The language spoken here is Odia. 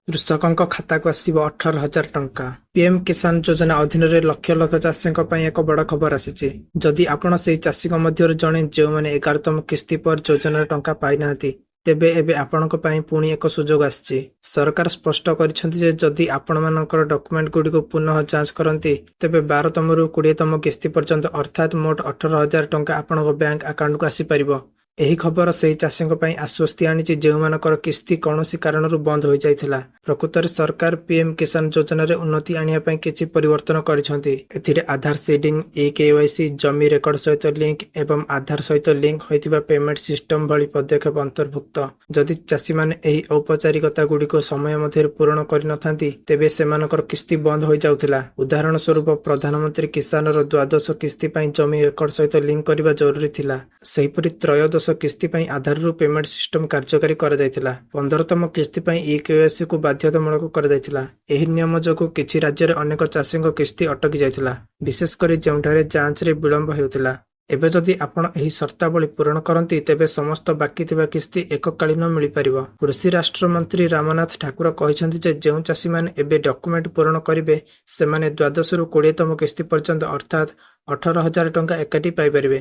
କୃଷକଙ୍କ ଖାତାକୁ ଆସିବ 18,000 ଟଙ୍କା। ପିଏମ୍ କିଷାନ ଯୋଜନା ଅଧୀନରେ ଲକ୍ଷ ଲକ୍ଷ ଚାଷୀଙ୍କ ପାଇଁ ଏକ ବଡ଼ ଖବର ଆସିଛି। ଯଦି ଆପଣ ସେହି ଚାଷୀଙ୍କ ମଧ୍ୟରୁ ଜଣେ ଯେଉଁମାନେ 11ତମ କିସ୍ତି ପରେ ଯୋଜନାର ଟଙ୍କା ପାଇନାହାନ୍ତି, ତେବେ ଏବେ ଆପଣଙ୍କ ପାଇଁ ପୁଣି ଏକ ସୁଯୋଗ ଆସିଛି। ସରକାର ସ୍ପଷ୍ଟ କରିଛନ୍ତି ଯେ ଯଦି ଆପଣମାନଙ୍କର ଡକୁମେଣ୍ଟଗୁଡ଼ିକୁ ପୁନଃ ଯାଞ୍ଚ କରନ୍ତି, ତେବେ 12ତମରୁ 20ତମ କିସ୍ତି ପର୍ଯ୍ୟନ୍ତ ଅର୍ଥାତ୍ ମୋଟ 18,000 ଟଙ୍କା ଆପଣଙ୍କ ବ୍ୟାଙ୍କ ଆକାଉଣ୍ଟକୁ ଆସିପାରିବ। ଏହି ଖବର ସେହି ଚାଷୀଙ୍କ ପାଇଁ ଆଶ୍ୱସ୍ତି ଆଣିଛି ଯେଉଁମାନଙ୍କର କିସ୍ତି କୌଣସି କାରଣରୁ ବନ୍ଦ ହୋଇଯାଇଥିଲା। ପ୍ରକୃତରେ ସରକାର ପିଏମ୍ କିଷାନ ଯୋଜନାରେ ଉନ୍ନତି ଆଣିବା ପାଇଁ କିଛି ପରିବର୍ତ୍ତନ କରିଛନ୍ତି। ଏଥିରେ ଆଧାର ସିଡିଂ, ଇ-କେୱାଇସି, ଜମି ରେକର୍ଡ ସହିତ ଲିଙ୍କ ଏବଂ ଆଧାର ସହିତ ଲିଙ୍କ ହୋଇଥିବା ପେମେଣ୍ଟ ସିଷ୍ଟମ ଭଳି ପଦକ୍ଷେପ ଅନ୍ତର୍ଭୁକ୍ତ। ଯଦି ଚାଷୀମାନେ ଏହି ଔପଚାରିକତାଗୁଡ଼ିକୁ ସମୟ ମଧ୍ୟରେ ପୂରଣ କରିନଥାନ୍ତି, ତେବେ ସେମାନଙ୍କର କିସ୍ତି ବନ୍ଦ ହୋଇଯାଉଥିଲା। ଉଦାହରଣ ସ୍ୱରୂପ, ପ୍ରଧାନମନ୍ତ୍ରୀ କିଷାନର ଦ୍ୱାଦଶ କିସ୍ତି ପାଇଁ ଜମି ରେକର୍ଡ ସହିତ ଲିଙ୍କ କରିବା ଜରୁରୀ ଥିଲା। ସେହିପରି ତ୍ରୟୋଦଶ କିସ୍ତି ପାଇଁ ଆଧାରରୁ ପେମେଣ୍ଟ ସିଷ୍ଟମ କାର୍ଯ୍ୟକାରୀ କରାଯାଇଥିଲା। 15ତମ କିସ୍ତି ପାଇଁ ଇ-କେୱାଇସିକୁ ବାଧ୍ୟତାମୂଳକ କରାଯାଇଥିଲା। ଏହି ନିୟମ ଯୋଗୁଁ କିଛି ରାଜ୍ୟରେ ଅନେକ ଚାଷୀଙ୍କ କିସ୍ତି ଅଟକି ଯାଇଥିଲା, ବିଶେଷ କରି ଯେଉଁଠାରେ ଯାଞ୍ଚରେ ବିଳମ୍ବ ହେଉଥିଲା। ଏବେ ଯଦି ଆପଣ ଏହି ସର୍ତ୍ତାବଳୀ ପୂରଣ କରନ୍ତି, ତେବେ ସମସ୍ତ ବାକି ଥିବା କିସ୍ତି ଏକକାଳୀନ ମିଳିପାରିବ। କୃଷି ରାଷ୍ଟ୍ରମନ୍ତ୍ରୀ ରାମନାଥ ଠାକୁର କହିଛନ୍ତି ଯେ ଯେଉଁ ଚାଷୀମାନେ ଏବେ ଡକୁମେଣ୍ଟ ପୂରଣ କରିବେ, ସେମାନେ ଦ୍ୱାଦଶରୁ 20ତମ କିସ୍ତି ପର୍ଯ୍ୟନ୍ତ ଅର୍ଥାତ୍ 18,000 ଟଙ୍କା ଏକାଠି ପାଇପାରିବେ।